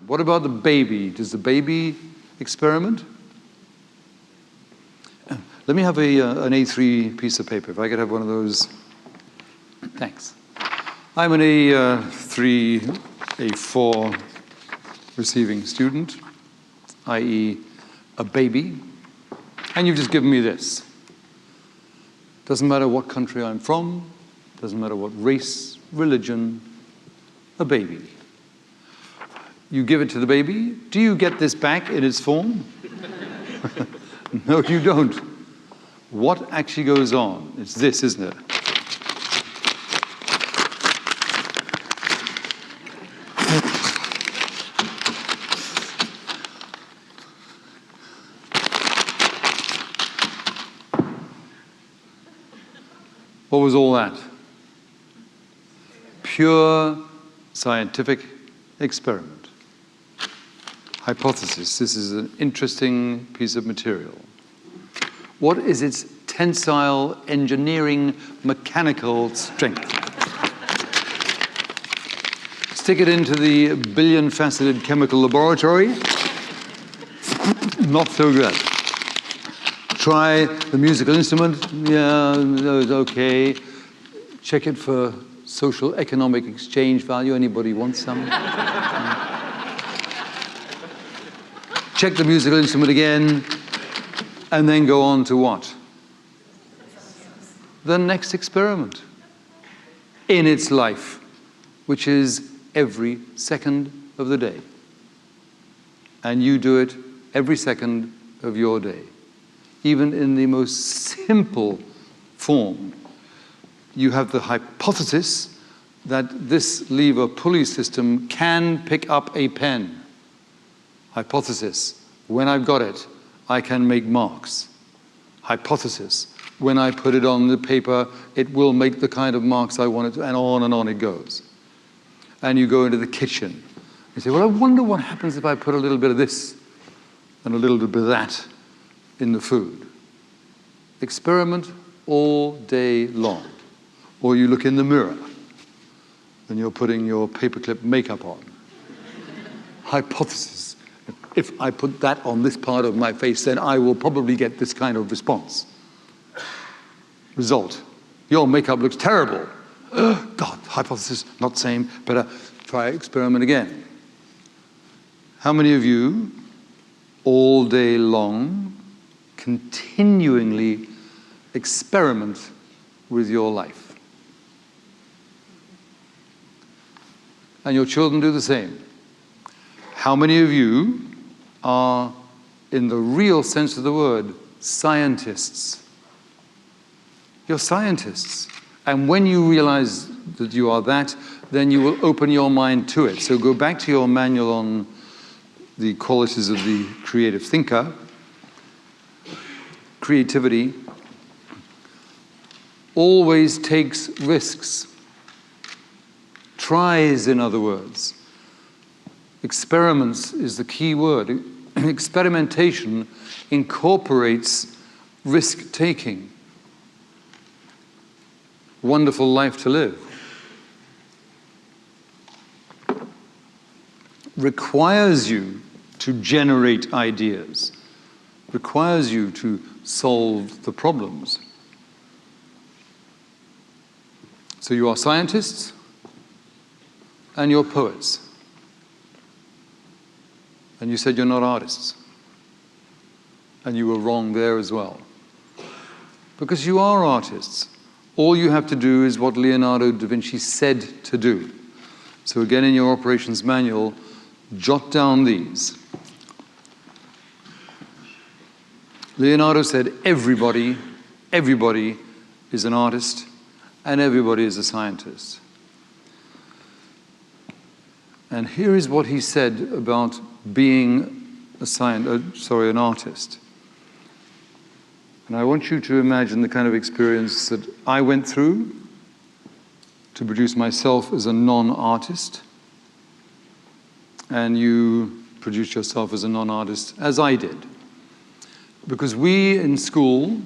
What about the baby? Does the baby experiment? Let me have an A3 piece of paper, if I could have one of those. Thanks. I'm an A3, A4 receiving student, i.e. a baby, and you've just given me this. Doesn't matter what country I'm from, doesn't matter what race, religion, a baby. You give it to the baby. Do you get this back in its form? No, you don't. What actually goes on? It's this, isn't it? What was all that? Pure scientific experiment. Hypothesis. This is an interesting piece of material. What is its tensile, engineering, mechanical strength? Stick it into the billion-faceted chemical laboratory. Not so good. Try the musical instrument. Yeah, it's okay. Check it for social economic exchange value. Anybody want some? Check the musical instrument again, and then go on to what? The next experiment in its life, which is every second of the day. And you do it every second of your day. Even in the most simple form, you have the hypothesis that this lever pulley system can pick up a pen. Hypothesis. When I've got it, I can make marks. Hypothesis. When I put it on the paper, it will make the kind of marks I want it to, and on it goes. And you go into the kitchen. You say, well, I wonder what happens if I put a little bit of this and a little bit of that in the food. Experiment all day long. Or you look in the mirror and you're putting your paperclip makeup on. Hypothesis. If I put that on this part of my face, then I will probably get this kind of response. Result. Your makeup looks terrible. God, hypothesis, not same, better try experiment again. How many of you, all day long, continually experiment with your life? And your children do the same. How many of you are, in the real sense of the word, scientists? You're scientists. And when you realize that you are that, then you will open your mind to it. So go back to your manual on the qualities of the creative thinker. Creativity always takes risks. Tries, in other words. Experiments is the key word. Experimentation incorporates risk-taking. Wonderful life to live. Requires you to generate ideas. Requires you to solve the problems. So you are scientists and you're poets. And you said you're not artists. And you were wrong there as well. Because you are artists. All you have to do is what Leonardo da Vinci said to do. So again, in your operations manual, jot down these. Leonardo said everybody is an artist and everybody is a scientist. And here is what he said about being an artist. And I want you to imagine the kind of experience that I went through to produce myself as a non-artist, and you produce yourself as a non-artist, as I did. Because we in school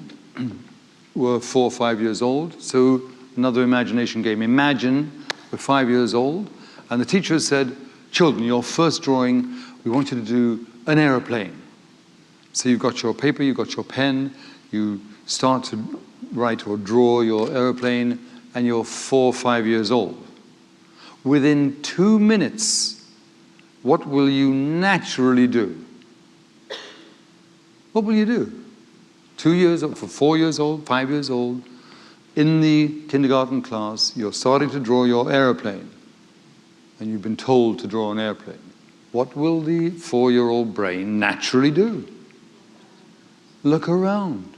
were 4 or 5 years old, so another imagination game. Imagine we're 5 years old, and the teacher said, Children, your first drawing, we want you to do an aeroplane. So you've got your paper, you've got your pen, you start to write or draw your aeroplane, and you're 4 or 5 years old. Within 2 minutes, what will you naturally do? What will you do? 2 years old, for 4 years old, 5 years old, in the kindergarten class, you're starting to draw your aeroplane, and you've been told to draw an airplane. What will the 4-year-old brain naturally do? Look around.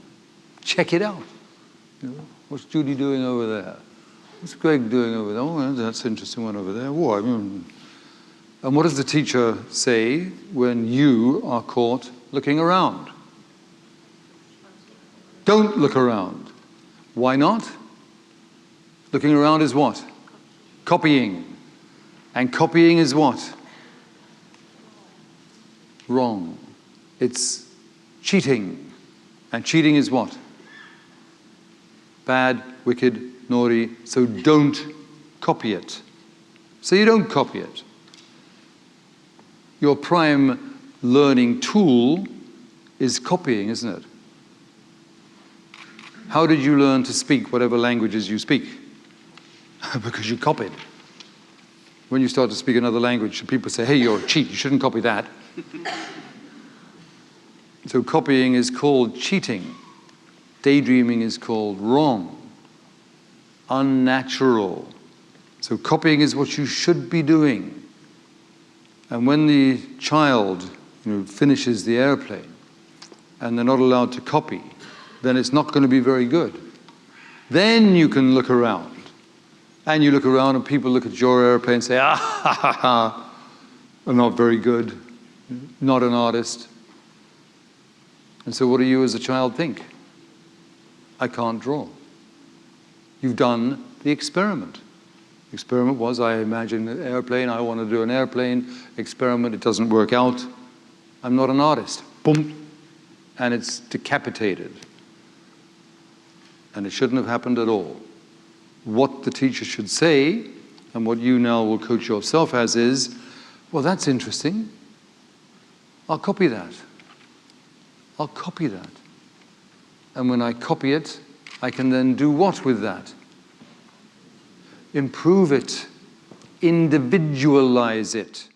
Check it out. You know, what's Judy doing over there? What's Greg doing over there? Oh, that's an interesting one over there. Oh, and what does the teacher say when you are caught looking around? Don't look around. Why not? Looking around is what? Copying. And copying is what? Wrong. It's cheating. And cheating is what? Bad, wicked, naughty. So don't copy it. So you don't copy it. Your prime learning tool is copying, isn't it? How did you learn to speak whatever languages you speak? Because you copied. When you start to speak another language, people say, hey, you're a cheat, you shouldn't copy that. So copying is called cheating. Daydreaming is called wrong. Unnatural. So copying is what you should be doing. And when the child, finishes the airplane and they're not allowed to copy, then it's not going to be very good. Then you can look around. And you look around and people look at your airplane and say, ah, ha, ha, ha, I'm not very good, not an artist. And so what do you as a child think? I can't draw. You've done the experiment. The experiment was, I imagine an airplane, I want to do an airplane experiment, it doesn't work out. I'm not an artist. Boom. And it's decapitated. And it shouldn't have happened at all. What the teacher should say, and what you now will coach yourself as is, well, that's interesting. I'll copy that. I'll copy that. And when I copy it, I can then do what with that? Improve it. Individualize it.